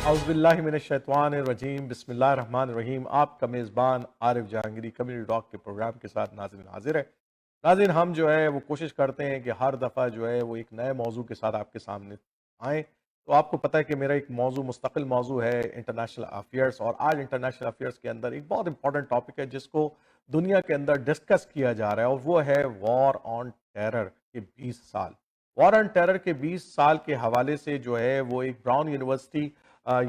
اعوذ باللہ من الشیطان الرجیم، بسم اللہ الرحمن الرحیم۔ آپ کا میزبان عارف جہانگیری کمیونٹی ٹاک کے پروگرام کے ساتھ ناظرین حاضر ہے۔ ناظرین، ہم جو ہے وہ کوشش کرتے ہیں کہ ہر دفعہ جو ہے وہ ایک نئے موضوع کے ساتھ آپ کے سامنے آئیں۔ تو آپ کو پتہ ہے کہ میرا ایک موضوع مستقل موضوع ہے انٹرنیشنل افیئرس، اور آج انٹرنیشنل افیئرس کے اندر ایک بہت امپورٹنٹ ٹاپک ہے جس کو دنیا کے اندر ڈسکس کیا جا رہا ہے، اور وہ ہے وار آن ٹیرر کے 20 سال۔ وار آن ٹیرر کے 20 سال کے حوالے سے جو ہے وہ ایک براؤن یونیورسٹی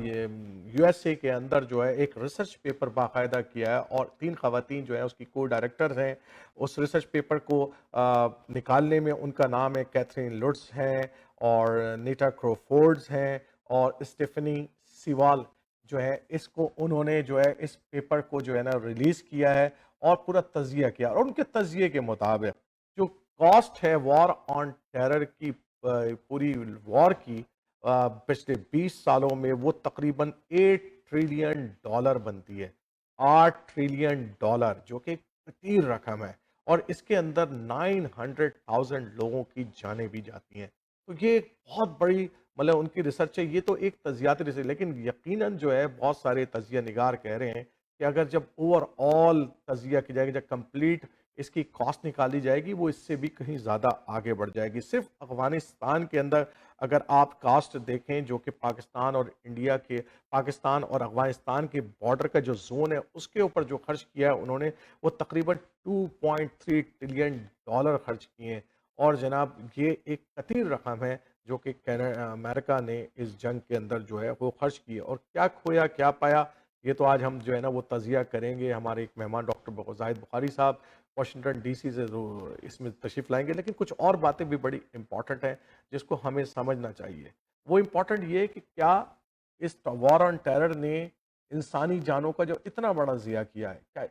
یہ یو ایس اے کے اندر جو ہے ایک ریسرچ پیپر باقاعدہ کیا ہے، اور 3 خواتین جو ہیں اس کی کو ڈائریکٹرز ہیں۔ اس ریسرچ پیپر کو نکالنے میں ان کا نام ہے کیتھرین لوٹس ہیں، اور نیٹا کروفورڈز ہیں، اور اسٹیفنی سیوال جو ہے۔ اس کو انہوں نے جو ہے اس پیپر کو جو ہے نا ریلیز کیا ہے اور پورا تجزیہ کیا، اور ان کے تجزیے کے مطابق جو کاسٹ ہے وار آن ٹیرر کی، پوری وار کی پچھلے 20 سالوں میں، وہ تقریباً $8 ٹریلین بنتی ہے۔ $8 ٹریلین، جو کہ کثیر رقم ہے، اور اس کے اندر 900,000 لوگوں کی جانیں بھی جاتی ہیں۔ تو یہ ایک بہت بڑی مطلب ان کی ریسرچ ہے۔ یہ تو ایک تجزیاتی ریسرچ، لیکن یقیناً جو ہے بہت سارے تجزیہ نگار کہہ رہے ہیں کہ اگر جب اوور آل تجزیہ کی جائے گی، جب کمپلیٹ اس کی کاسٹ نکالی جائے گی، وہ اس سے بھی کہیں زیادہ آگے بڑھ جائے گی۔ صرف افغانستان کے اندر اگر آپ کاسٹ دیکھیں، جو کہ پاکستان اور انڈیا کے، پاکستان اور افغانستان کے بارڈر کا جو زون ہے، اس کے اوپر جو خرچ کیا ہے انہوں نے، وہ تقریباً $2.3 ٹریلین خرچ کیے ہیں۔ اور جناب یہ ایک کثیر رقم ہے جو کہ امریکہ نے اس جنگ کے اندر جو ہے وہ خرچ کی ہے۔ اور کیا کھویا کیا پایا، یہ تو آج ہم جو ہے نا وہ تجزیہ کریں گے۔ ہمارے ایک مہمان ڈاکٹر زاہد بخاری صاحب واشنگٹن ڈی سی سے اس میں تشریف لائیں گے، لیکن کچھ اور باتیں بھی بڑی امپورٹنٹ ہیں جس کو ہمیں سمجھنا چاہیے۔ وہ امپورٹنٹ یہ کہ کیا اس وار آن ٹیرر نے انسانی جانوں کا جو اتنا بڑا ضیاع کیا ہے،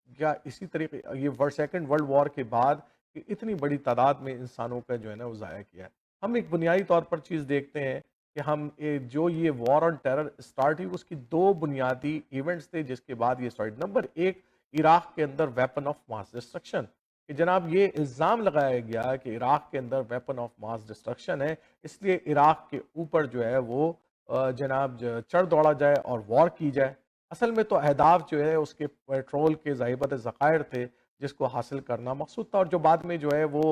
کیا اسی طریقے یہ سیکنڈ ورلڈ وار کے بعد کہ اتنی بڑی تعداد میں انسانوں کا جو ہے نا وہ ضائع کیا ہے۔ ہم ایک بنیادی طور پر چیز دیکھتے ہیں کہ ہم جو یہ وار آن ٹیرر اسٹارٹ ہوئی، اس کی 2 بنیادی ایونٹس تھے جس کے بعد یہ اسٹارٹ۔ نمبر 1، عراق کے اندر ویپن آف ماس ڈسٹرکشن، کہ جناب یہ الزام لگایا گیا کہ عراق کے اندر ویپن آف ماس ڈسٹرکشن ہے، اس لیے عراق کے اوپر جو ہے وہ جناب چڑھ دوڑا جائے اور وار کی جائے۔ اصل میں تو اہداف جو ہے اس کے پیٹرول کے ذائبت ذخائر تھے جس کو حاصل کرنا مقصود تھا، اور جو بعد میں جو ہے وہ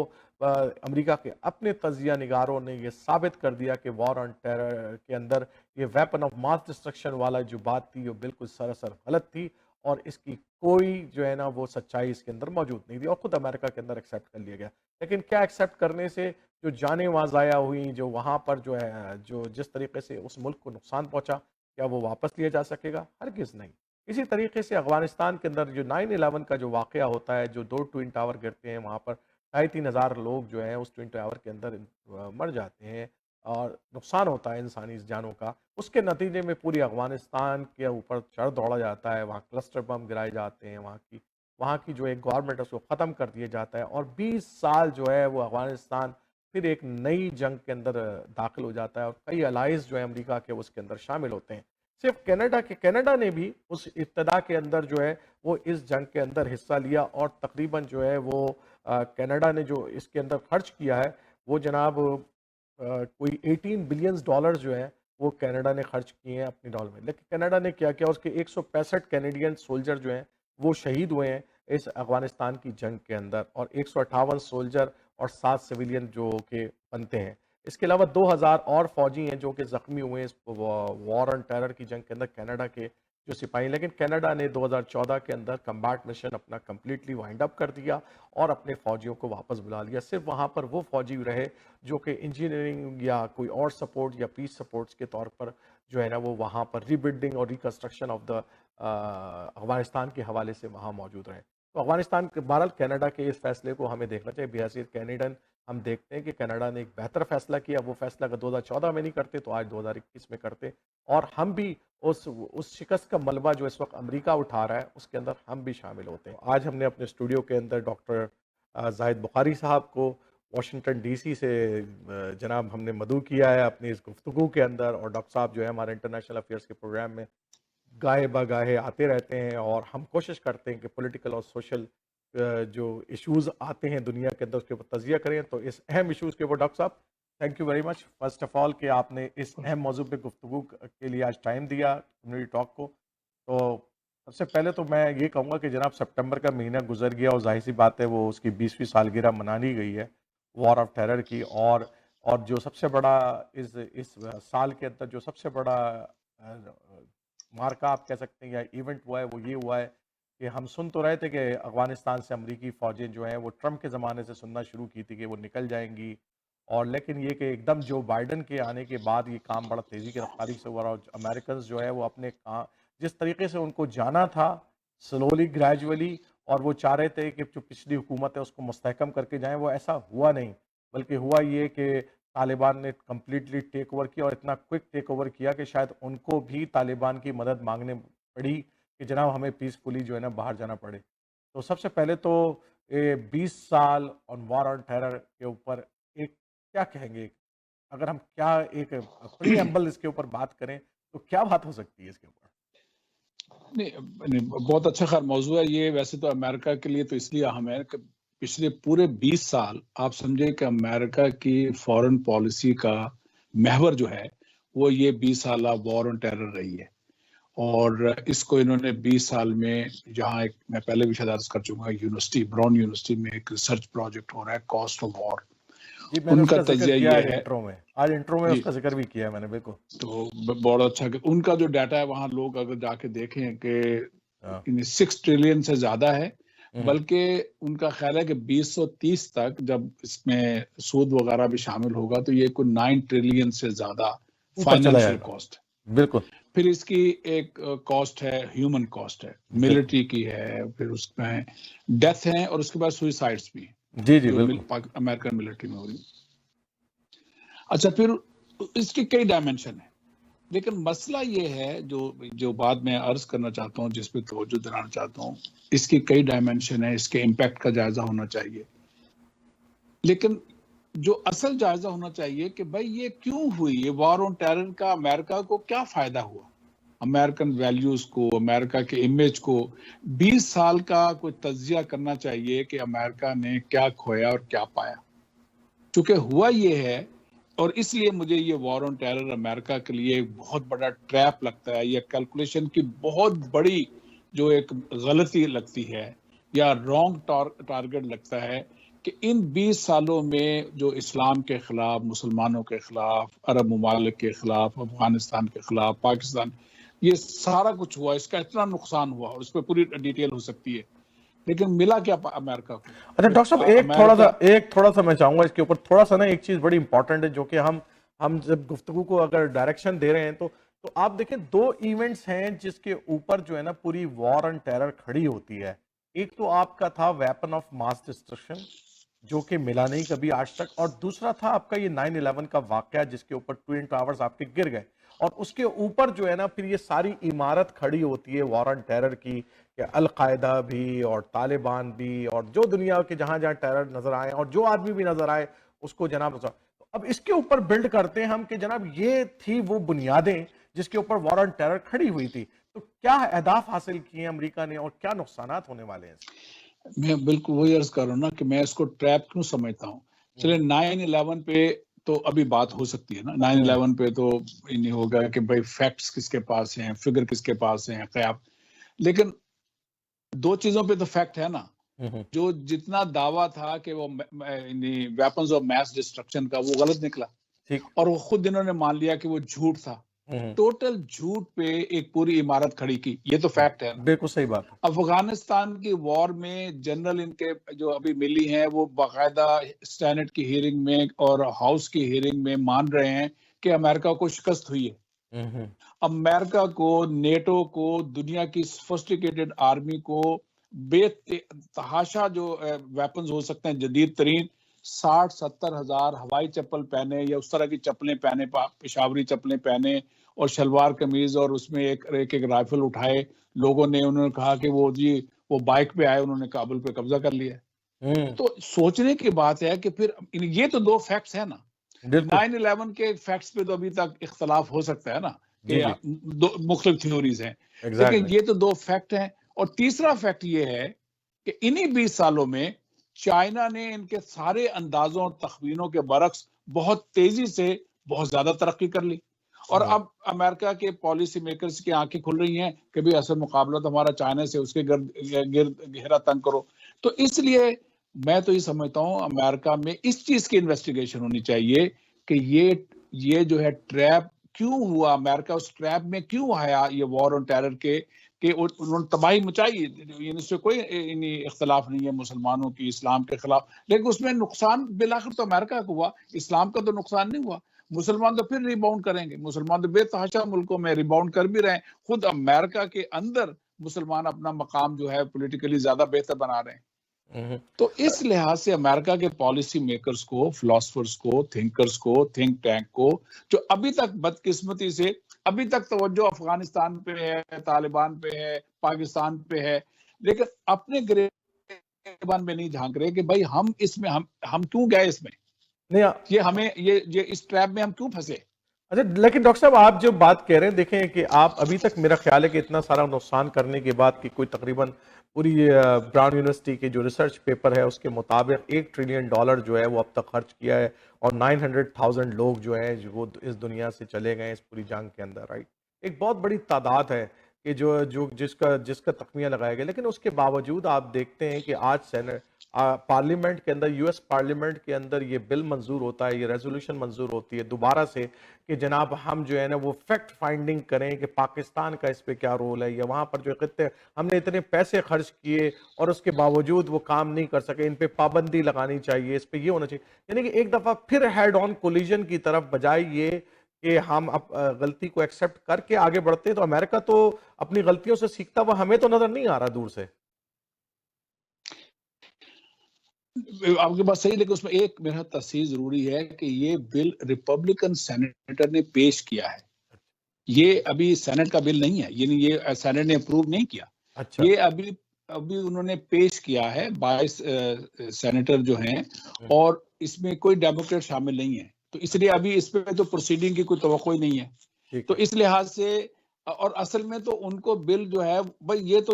امریکہ کے اپنے تجزیہ نگاروں نے یہ ثابت کر دیا کہ وار آن ٹیرر کے اندر یہ ویپن آف ماس ڈسٹرکشن والا جو بات تھی وہ بالکل سراسر غلط تھی، اور اس کی کوئی جو ہے نا وہ سچائی اس کے اندر موجود نہیں تھی، اور خود امریکہ کے اندر ایکسیپٹ کر لیا گیا۔ لیکن کیا ایکسیپٹ کرنے سے جو جانیں وہاں ضائع ہوئیں، جو وہاں پر جو ہے جو جس طریقے سے اس ملک کو نقصان پہنچا، کیا وہ واپس لیا جا سکے گا؟ ہرگز نہیں۔ اسی طریقے سے افغانستان کے اندر جو 9/11 کا جو واقعہ ہوتا ہے، جو 2 ٹوئن ٹاور گرتے ہیں، وہاں پر 2,500 لوگ جو ہیں اس ٹوئن ٹاور کے اندر مر جاتے ہیں، اور نقصان ہوتا ہے انسانی جانوں کا۔ اس کے نتیجے میں پوری افغانستان کے اوپر چڑھ دوڑا جاتا ہے، وہاں کلسٹر بم گرائے جاتے ہیں، وہاں کی جو ایک گورنمنٹ ہے اس کو ختم کر دیا جاتا ہے، اور 20 سال جو ہے وہ افغانستان پھر ایک نئی جنگ کے اندر داخل ہو جاتا ہے، اور کئی الائز جو ہے امریکہ کے اس کے اندر شامل ہوتے ہیں۔ صرف کینیڈا نے بھی اس ابتدا کے اندر جو ہے وہ اس جنگ کے اندر حصہ لیا، اور تقریباً جو ہے وہ کینیڈا نے جو اس کے اندر خرچ کیا ہے وہ جناب کوئی $18 بلین جو ہے وہ کینیڈا نے خرچ کیے ہیں اپنی ڈالر میں۔ لیکن کینیڈا نے کیا کیا، اس کے 165 کینیڈین سولجر جو ہیں وہ شہید ہوئے ہیں اس افغانستان کی جنگ کے اندر، اور 158 سولجر اور 7 سویلین جو کہ بنتے ہیں۔ اس کے علاوہ 2,000 اور فوجی ہیں جو کہ زخمی ہوئے ہیں اس وار آن ٹیرر کی جنگ کے اندر، کینیڈا کے جو سپاہی۔ لیکن کینیڈا نے 2014 کے اندر کمبیٹ مشن اپنا کمپلیٹلی وائنڈ اپ کر دیا اور اپنے فوجیوں کو واپس بلا لیا۔ صرف وہاں پر وہ فوجی رہے جو کہ انجینئرنگ یا کوئی اور سپورٹ یا پیس سپورٹس کے طور پر جو ہے نا وہ وہاں پر ری بلڈنگ اور ریکنسٹرکشن آف دا افغانستان کے حوالے سے وہاں موجود رہے۔ تو افغانستان کے بہرحال کینیڈا کے اس فیصلے کو ہمیں دیکھنا چاہیے بحیثیت کینیڈن۔ ہم دیکھتے ہیں کہ کینیڈا نے ایک بہتر فیصلہ کیا، وہ فیصلہ اگر 2014 میں نہیں کرتے تو آج 2021 میں کرتے، اور ہم بھی اس شکست کا ملبہ جو اس وقت امریکہ اٹھا رہا ہے اس کے اندر ہم بھی شامل ہوتے ہیں۔ آج ہم نے اپنے اسٹوڈیو کے اندر ڈاکٹر زاہد بخاری صاحب کو واشنگٹن ڈی سی سے جناب ہم نے مدعو کیا ہے اپنی اس گفتگو کے اندر، اور ڈاکٹر صاحب جو ہے ہمارے انٹرنیشنل افیئرس کے پروگرام میں گاہے بگاہے آتے رہتے ہیں، اور ہم کوشش کرتے ہیں کہ پولیٹیکل اور سوشل جو ایشوز آتے ہیں دنیا کے اندر اس کے اوپر تجزیہ کریں۔ تو اس اہم ایشوز کے اوپر ڈاکٹر صاحب thank you very much first of all کہ آپ نے اس اہم موضوع پہ گفتگو کے لیے آج ٹائم دیا کمیونٹی ٹاک کو. تو سب سے پہلے تو میں یہ کہوں گا کہ جناب سپٹمبر کا مہینہ گزر گیا اور ظاہر سی بات ہے وہ اس کی 20ویں سالگرہ منانی گئی ہے وار آف ٹیرر کی. اور جو سب سے بڑا اس سال کے اندر جو سب سے بڑا مارکا آپ کہہ سکتے ہیں یا ایونٹ ہوا ہے وہ یہ ہوا ہے کہ ہم سن تو رہے تھے کہ افغانستان سے امریکی فوجیں جو ہیں وہ ٹرمپ کے زمانے سے سننا شروع کی تھی کہ وہ نکل جائیں گی. اور لیکن یہ کہ ایک دم جو بائیڈن کے آنے کے بعد یہ کام بڑا تیزی کی رفتاری سے ہوا اور امریکنز جو ہے وہ اپنے جس طریقے سے ان کو جانا تھا سلولی گریجولی اور وہ چاہ رہے تھے کہ جو پچھلی حکومت ہے اس کو مستحکم کر کے جائیں وہ ایسا ہوا نہیں بلکہ ہوا یہ کہ طالبان نے کمپلیٹلی ٹیک اوور کیا اور اتنا کوئک ٹیک اوور کیا کہ شاید ان کو بھی طالبان کی مدد مانگنے پڑی کہ جناب ہمیں پیسفلی جو ہے نا باہر جانا پڑے. تو سب سے پہلے تو 20 سال آن وار آن ٹیرر کے اوپر ایک کیا کہیں گے اگر ہم کیا ایک پری ایمبل اس کے اوپر بات کریں تو کیا بات ہو سکتی ہے اس کے اوپر؟ نہیں بہت اچھا خیر موضوع ہے یہ. ویسے تو امریکہ کے لیے تو اس لیے اہم ہے کہ پچھلے پورے 20 سال آپ سمجھے کہ امریکہ کی فورن پالیسی کا محور جو ہے وہ یہ 20 سالہ وار آن ٹیرر رہی ہے. اور اس کو انہوں نے 20 سال میں جہاں ایک میں پہلے بھی شاید عرض کر چکا یونیورسٹی براؤن یونیورسٹی میں ایک ریسرچ پروجیکٹ ہو رہا ہے کاسٹ آف وار. جی میں نے ان اس کا کا ذکر تجزیہ کیا یہ آج ہے انٹرو میں آج انٹرو میں جی اس کا ذکر بھی کیا ہے میں نے بالکل. تو بہت اچھا کہ ان کا جو ڈیٹا ہے وہاں لوگ اگر جا کے دیکھیں کہ 6 ٹریلین سے زیادہ ہے بلکہ ان کا خیال ہے کہ 2030 تک جب اس میں سود وغیرہ بھی شامل ہوگا تو یہ کوئی 9 ٹریلین سے زیادہ اوپر چلا جائے فائنینشیل گا. کاسٹ ہے. بالکل. پھر اس کی ایک کاسٹ ہے ہیومن کاسٹ ہے ملٹری کی ہے پھر اس میں ڈیتھ ہیں اور اس کے بعد سوئسائڈس بھی ہیں جی جی جو بالکل. امریکن ملٹری میں ہو رہی. اچھا پھر اس کے کئی ڈائمینشن ہیں لیکن مسئلہ یہ ہے جو بات میں عرض کرنا چاہتا ہوں جس پہ توجہ دلانا چاہتا ہوں اس کی کئی ڈائمینشن ہے اس کے امپیکٹ کا جائزہ ہونا چاہیے. لیکن جو اصل جائزہ ہونا چاہیے کہ بھائی یہ کیوں ہوئی یہ وار آن ٹیرر کا امریکہ کو کیا فائدہ ہوا امریکن ویلیوز کو امریکہ کے امیج کو. 20 سال کا کوئی تجزیہ کرنا چاہیے کہ امریکہ نے کیا کھویا اور کیا پایا. چونکہ ہوا یہ ہے اور اس لیے مجھے یہ وار آن ٹیرر امریکہ کے لیے ایک بہت بڑا ٹریپ لگتا ہے یہ کیلکولیشن کی بہت بڑی جو ایک غلطی لگتی ہے یا رانگ ٹارگٹ لگتا ہے کہ ان 20 سالوں میں جو اسلام کے خلاف مسلمانوں کے خلاف عرب ممالک کے خلاف افغانستان کے خلاف پاکستان یہ سارا کچھ ہوا اس کا اتنا نقصان ہوا اور اس پہ پوری ڈیٹیل ہو سکتی ہے لیکن ملا کیا امریکہ کو. اچھا ڈاکٹر صاحب ایک تھوڑا سا میں چاہوں گا اس کے اوپر تھوڑا سا نا ایک چیز بڑی امپورٹنٹ ہے جو کہ ہم جب گفتگو کو اگر ڈائریکشن دے رہے ہیں تو آپ دیکھیں 2 ایونٹس ہیں جس کے اوپر جو ہے نا پوری وار آن ٹیرر کھڑی ہوتی ہے. ایک تو آپ کا تھا ویپن آف ماس ڈسٹرکشن جو کہ ملا نہیں کبھی آج تک اور دوسرا تھا آپ کا یہ 9/11 کا واقعہ جس کے اوپر ٹوین ٹاورز آپ کے گر گئے اور اس کے اوپر جو ہے نا پھر یہ ساری عمارت کھڑی ہوتی ہے وار آن ٹیرر کی کہ القاعدہ بھی اور طالبان بھی اور جو دنیا کے جہاں جہاں ٹیرر نظر آئے اور جو آدمی بھی نظر آئے اس کو جناب تو اب اس کے اوپر بلڈ کرتے ہیں ہم کہ جناب یہ تھی وہ بنیادیں جس کے اوپر وار آن ٹیرر کھڑی ہوئی تھی. تو کیا اہداف حاصل کیے امریکہ نے اور کیا نقصانات ہونے والے ہیں؟ میں بالکل وہی عرض کر رہا ہوں نا کہ میں اس کو ٹریپ کیوں سمجھتا ہوں. چلے 9/11 پہ تو ابھی بات ہو سکتی ہے نا 9/11 پہ تو نہیں ہوگا کہ بھائی فیکٹس کس کے پاس ہیں فگر کس کے پاس ہیں قیاب لیکن 2 چیزوں پہ تو فیکٹ ہے نا جو جتنا دعویٰ تھا کہ وہ ویپنز آف میس ڈسٹرکشن کا وہ غلط نکلا اور وہ خود انہوں نے مان لیا کہ وہ جھوٹ تھا. ٹوٹل جھوٹ پہ ایک پوری عمارت کھڑی کی یہ تو فیکٹ ہے. بالکل صحیح بات. افغانستان کی وار میں جنرل ان کے جو ابھی ملی ہیں وہ باقاعدہ سینٹ کی ہیئرنگ میں اور ہاؤس کی ہیئرنگ میں مان رہے ہیں کہ امریکہ کو شکست ہوئی ہے. امریکہ کو نیٹو کو دنیا کی سوفسٹیکیٹڈ آرمی کو بے تحاشا جو ویپنز ہو سکتے ہیں جدید ترین 60-70 ہزار ہوائی چپل پہنے یا اس طرح کی چپلیں پہنے پشاوری چپلیں پہنے اور شلوار قمیض اور اس میں ایک رائفل اٹھائے لوگوں نے انہوں نے کہا کہ وہ بائک پہ آئے انہوں نے کابل پہ قبضہ کر لیا. تو سوچنے کی بات ہے کہ پھر یہ تو 2 فیکٹس ہیں نا. 9/11 کے فیکٹس پہ تو ابھی تک اختلاف ہو سکتا ہے نا کہ مختلف تھیوریز ہیں لیکن یہ تو 2 فیکٹ ہیں. اور تیسرا فیکٹ یہ ہے کہ انہی 20 سالوں میں چائنا نے ان کے سارے اندازوں اور تخمینوں کے برعکس بہت تیزی سے بہت زیادہ ترقی کر لی، اور اب امریکہ کے پالیسی میکرز کی آنکھیں کھل رہی ہیں کہ بھی اصل مقابلہ تو ہمارا چائنا سے، اس کے گرد گھیرا تنگ کرو. تو اس لیے میں تو یہ سمجھتا ہوں امریکہ میں اس چیز کی انویسٹیگیشن ہونی چاہیے کہ یہ جو ہے ٹریپ کیوں ہوا، امریکہ اس ٹریپ میں کیوں آیا، یہ وار آن ٹیرر کے کہ انہوں نے تباہی مچائی. اس سے کوئی اختلاف نہیں ہے مسلمانوں کی اسلام کے خلاف، لیکن اس میں نقصان بالآخر تو امریکہ کو ہوا، اسلام کا تو نقصان نہیں ہوا. مسلمان تو پھر ریباؤنڈ کریں گے، مسلمان تو بے تحاشا ملکوں میں ریباؤنڈ کر بھی رہے ہیں. خود امریکہ کے اندر مسلمان اپنا مقام جو ہے پولیٹیکلی زیادہ بہتر بنا رہے ہیں. تو اس لحاظ سے امریکہ کے پالیسی میکرز کو، فلاسفرز کو، تھنکرز کو، تھنک ٹینک کو، جو ابھی تک بدقسمتی سے ابھی تک توجہ افغانستان پہ ہے، طالبان پہ ہے، پاکستان پہ ہے، لیکن اپنے گریبان میں نہیں جھانک رہے کہ بھائی ہم اس میں ہم کیوں گئے اس میں، نہیں یہ ہمیں یہ اس ٹریپ میں ہم کیوں پھنسے. اچھا، لیکن ڈاکٹر صاحب آپ جو بات کہہ رہے ہیں، دیکھیں کہ آپ ابھی تک میرا خیال ہے کہ اتنا سارا نقصان کرنے کے بعد کہ کوئی تقریباً پوری براؤن یونیورسٹی کے جو ریسرچ پیپر ہے اس کے مطابق $1 ٹریلین جو ہے وہ اب تک خرچ کیا ہے، اور 900,000 لوگ جو ہیں وہ اس دنیا سے چلے گئے اس پوری جنگ کے اندر، رائٹ. ایک بہت بڑی تعداد ہے کہ جس کا تخمینہ لگایا گیا، لیکن اس کے باوجود آپ دیکھتے ہیں کہ آج پارلیمنٹ کے اندر، US پارلیمنٹ کے اندر یہ بل منظور ہوتا ہے، یہ ریزولوشن منظور ہوتی ہے دوبارہ سے کہ جناب ہم جو ہے نا وہ فیکٹ فائنڈنگ کریں کہ پاکستان کا اس پہ کیا رول ہے، یا وہاں پر جو خطے ہم نے اتنے پیسے خرچ کیے اور اس کے باوجود وہ کام نہیں کر سکے، ان پہ پابندی لگانی چاہیے، اس پہ یہ ہونا چاہیے. یعنی کہ ایک دفعہ پھر ہیڈ آن کولیجن کی طرف، بجائے یہ کہ ہم غلطی کو ایکسیپٹ کر کے آگے بڑھتے. تو امریکہ تو اپنی غلطیوں سے سیکھتا ہوا ہمیں تو نظر نہیں آ رہا دور سے. آپ کے بات صحیح، لیکن اس میں ایک میرا تصحیح ضروری ہے کہ یہ بل ریپبلکن سینیٹر نے پیش کیا ہے، یہ ابھی سینٹ کا بل نہیں ہے، یعنی یہ سینٹ نے اپروو نہیں کیا. اچھا. یہ ابھی انہوں نے پیش کیا ہے 22 سینیٹر جو ہیں، اور اس میں کوئی ڈیموکریٹ شامل نہیں ہے، تو اس لیے ابھی اس پہ تو پروسیڈنگ کی کوئی توقع ہی نہیں ہے. تو اس لحاظ سے، اور اصل میں تو ان کو بل جو ہے بھائی، یہ تو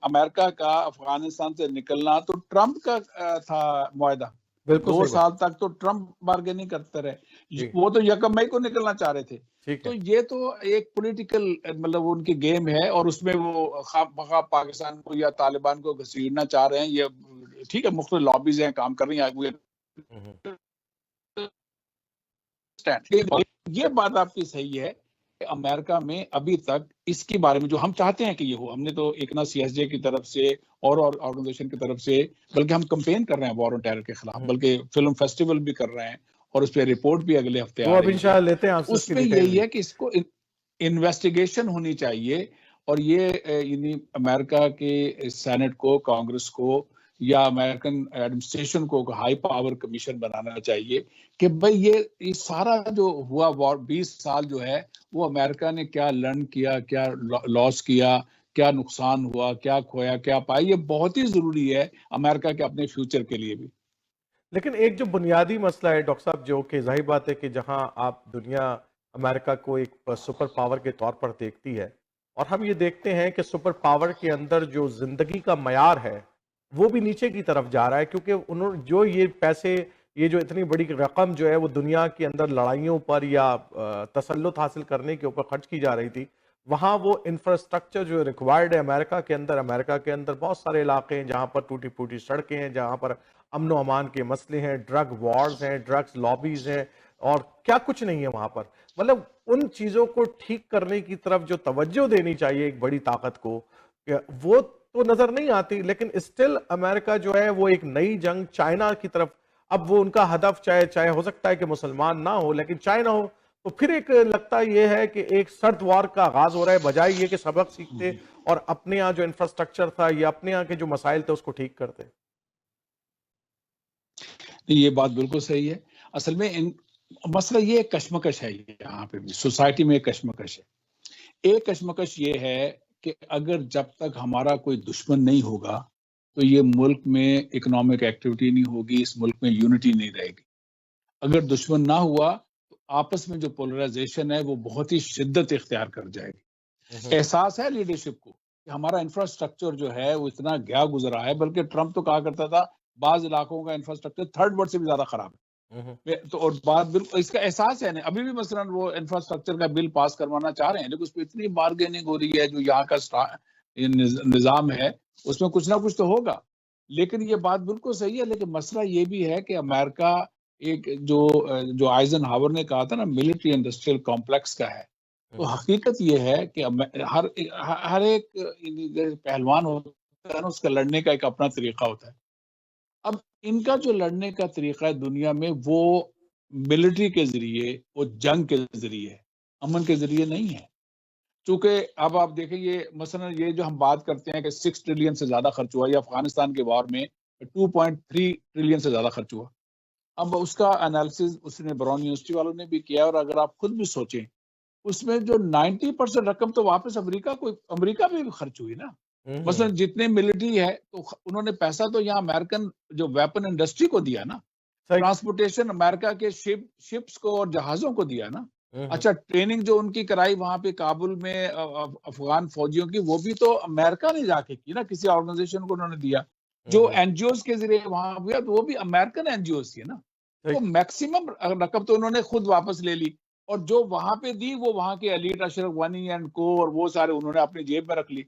امریکہ کا افغانستان سے نکلنا تو ٹرمپ کا تھا معاہدہ، بالکل 2 صحیح سال تک تو ٹرمپ بارگیننگ کرتے رہے، وہ تو 1 مئی کو نکلنا چاہ رہے تھے. تو یہ تو ایک پولیٹیکل مطلب ان کی گیم ہے، اور اس میں وہ خواہ پاکستان کو یا طالبان کو گھسیٹنا چاہ رہے ہیں. یہ ٹھیک ہے، مختلف لابیز ہیں کام کر رہی ہیں. یہ بات آپ کی صحیح ہے کہ امریکہ میں ابھی تک اس کے بارے میں جو ہم چاہتے ہیں کہ یہ ہو، ہم نے تو ایک نا CSJ کی طرف سے اور آرگنائزیشن کی طرف سے، بلکہ ہم کمپین کر رہے ہیں وار آن ٹیرر کے خلاف، بلکہ فلم فیسٹیول بھی کر رہے ہیں، اور اس پہ رپورٹ بھی اگلے ہفتے وہ آ اب رہی ہے. انشاءاللہ لیتے ہیں آپ سے اس اس کی میں ڈیٹیل یہی بھی. ہے کہ اس کو انویسٹیگیشن ہونی چاہیے، اور یہ یعنی امریکہ کے سینٹ کو، کانگریس کو، یا امریکن ایڈمنسٹریشن کو ہائی پاور کمیشن بنانا چاہیے کہ بھئی یہ سارا جو ہوا وار 20 سال جو ہے وہ امریکہ نے کیا لرن کیا، کیا لاس کیا، کیا نقصان ہوا، کیا کھویا، کیا پایا. یہ بہت ہی ضروری ہے امریکہ کے اپنے فیوچر کے لیے بھی. لیکن ایک جو بنیادی مسئلہ ہے ڈاکٹر صاحب، جو کہ ظاہر بات ہے کہ جہاں آپ دنیا امریکہ کو ایک سپر پاور کے طور پر دیکھتی ہے، اور ہم یہ دیکھتے ہیں کہ سپر پاور کے اندر جو زندگی کا معیار ہے وہ بھی نیچے کی طرف جا رہا ہے، کیونکہ انہوں جو یہ پیسے، یہ جو اتنی بڑی رقم جو ہے وہ دنیا کے اندر لڑائیوں پر یا تسلط حاصل کرنے کے اوپر خرچ کی جا رہی تھی، وہاں وہ انفراسٹرکچر جو ریکوائرڈ ہے امریکہ کے اندر بہت سارے علاقے ہیں جہاں پر ٹوٹی پھوٹی سڑکیں ہیں، جہاں پر امن و امان کے مسئلے ہیں، ڈرگ وارز ہیں، ڈرگز لابیز ہیں، اور کیا کچھ نہیں ہے وہاں پر. مطلب ان چیزوں کو ٹھیک کرنے کی طرف جو توجہ دینی چاہیے ایک بڑی طاقت کو، وہ تو نظر نہیں آتی. لیکن اسٹل امریکہ جو ہے وہ ایک نئی جنگ چائنا کی طرف، اب وہ ان کا ہدف چاہے ہو سکتا ہے کہ مسلمان نہ ہو لیکن چائنا ہو، تو پھر ایک لگتا یہ ہے کہ ایک سرد وار کا آغاز ہو رہا ہے، بجائے یہ کہ سبق سیکھتے اور اپنے یہاں جو انفراسٹرکچر تھا یا اپنے یہاں کے جو مسائل تھے اس کو ٹھیک کرتے. یہ بات بالکل صحیح ہے. اصل میں مسئلہ یہ کشمکش ہے، یہاں پہ بھی سوسائٹی میں ایک کشمکش ہے. ایک کشمکش یہ ہے کہ اگر جب تک ہمارا کوئی دشمن نہیں ہوگا تو یہ ملک میں اکنامک ایکٹیویٹی نہیں ہوگی، اس ملک میں یونٹی نہیں رہے گی. اگر دشمن نہ ہوا تو آپس میں جو پولرائزیشن ہے وہ بہت ہی شدت اختیار کر جائے گی. احساس ہے لیڈرشپ کو کہ ہمارا انفراسٹرکچر جو ہے وہ اتنا گیا گزرا ہے، بلکہ ٹرمپ تو کہا کرتا تھا بعض علاقوں کا انفراسٹرکچر 3rd ورلڈ سے بھی زیادہ خراب ہے. تو اور بات بالکل اس کا احساس ہے نہیں. ابھی بھی مثلا وہ انفراسٹرکچر کا بل پاس کروانا چاہ رہے ہیں لیکن اس پہ اتنی بارگیننگ ہو رہی ہے. جو یہاں کا نظام ہے اس میں کچھ نہ کچھ تو ہوگا. لیکن یہ بات بالکل صحیح ہے. لیکن مسئلہ یہ بھی ہے کہ امریکہ ایک جو آئزن ہاور نے کہا تھا نا ملٹری انڈسٹریل کمپلیکس کا ہے. تو حقیقت یہ ہے کہ ہر ایک پہلوان ہوتا ہے نا اس کا لڑنے کا ایک اپنا طریقہ ہوتا ہے. اب ان کا جو لڑنے کا طریقہ ہے دنیا میں وہ ملٹری کے ذریعے، وہ جنگ کے ذریعے، امن کے ذریعے نہیں ہے. چونکہ اب آپ دیکھیں یہ مثلا یہ جو ہم بات کرتے ہیں کہ 6 ٹریلین سے زیادہ خرچ ہوا، یا افغانستان کے وار میں 2.3 ٹریلین سے زیادہ خرچ ہوا. اب اس کا انالیسز اس نے براؤن یونیورسٹی والوں نے بھی کیا. اور اگر آپ خود بھی سوچیں اس میں جو 90% رقم تو واپس امریکہ میں بھی خرچ ہوئی نا. مثلا جتنے ملٹری ہے تو انہوں نے پیسہ تو یہاں امریکن جو ویپن انڈسٹری کو دیا نا. ٹرانسپورٹیشن امریکہ کے شپس کو اور جہازوں کو دیا نا. اچھا ٹریننگ جو ان کی کرائی وہاں پہ کابل میں افغان فوجیوں کی، وہ بھی تو امریکہ نے جا کے کی نا، کسی آرگنائزیشن کو انہوں نے دیا. جو این جی اوز کے ذریعے وہاں ہوا تو وہ بھی امریکن این جی اوز تھی نا. تو میکسیمم رقم تو انہوں نے خود واپس لے لی، اور جو وہاں پہ دی وہ وہاں کے ایلیٹ اشرف غنی اینڈ کو اور وہ سارے انہوں نے اپنی جیب میں رکھ لی.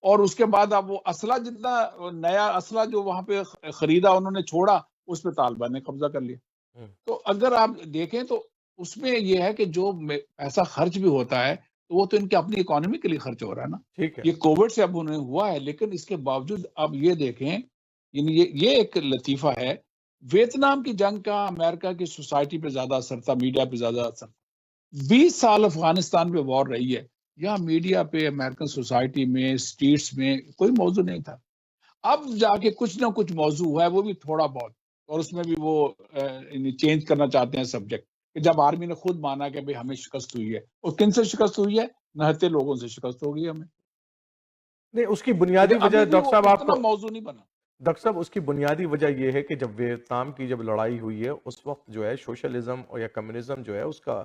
اور اس کے بعد اب وہ اسلحہ جتنا نیا اسلحہ جو وہاں پہ خریدا انہوں نے چھوڑا، اس پہ طالبان نے قبضہ کر لیا. تو اگر آپ دیکھیں تو اس میں یہ ہے کہ جو پیسہ خرچ بھی ہوتا ہے تو وہ تو ان کے اپنی اکانومی کے لیے خرچ ہو رہا ہے نا. یہ کووڈ سے اب انہیں ہوا ہے، لیکن اس کے باوجود اب یہ دیکھیں، یعنی یہ ایک لطیفہ ہے. ویتنام کی جنگ کا امریکہ کی سوسائٹی پہ زیادہ اثر تھا، میڈیا پہ زیادہ اثر تھا. 20 سال افغانستان پہ وار رہی ہے، یا میڈیا پہ، امریکن سوسائٹی میں، اسٹریٹس میں کوئی موضوع نہیں تھا. اب جا کے کچھ نہ کچھ موضوع ہوا ہے، وہ بھی تھوڑا بہت، اور اس میں بھی وہ چینج کرنا چاہتے ہیں سبجیکٹ. کہ جب آرمی نے خود مانا کہ بھئی ہمیں شکست ہوئی ہے، اور کن سے شکست ہوئی ہے؟ نہتے لوگوں سے شکست ہو گئی ہمیں. نہیں، اس کی بنیادی وجہ ابھی بھی ڈاکٹر وہ صاحب آپ اتنا کو موضوع نہیں بنا. ڈاکٹر صاحب اس کی بنیادی وجہ یہ ہے کہ جب ویتنام کی جب لڑائی ہوئی ہے اس وقت جو ہے سوشلزم اور یا کمیونزم جو ہے اس کا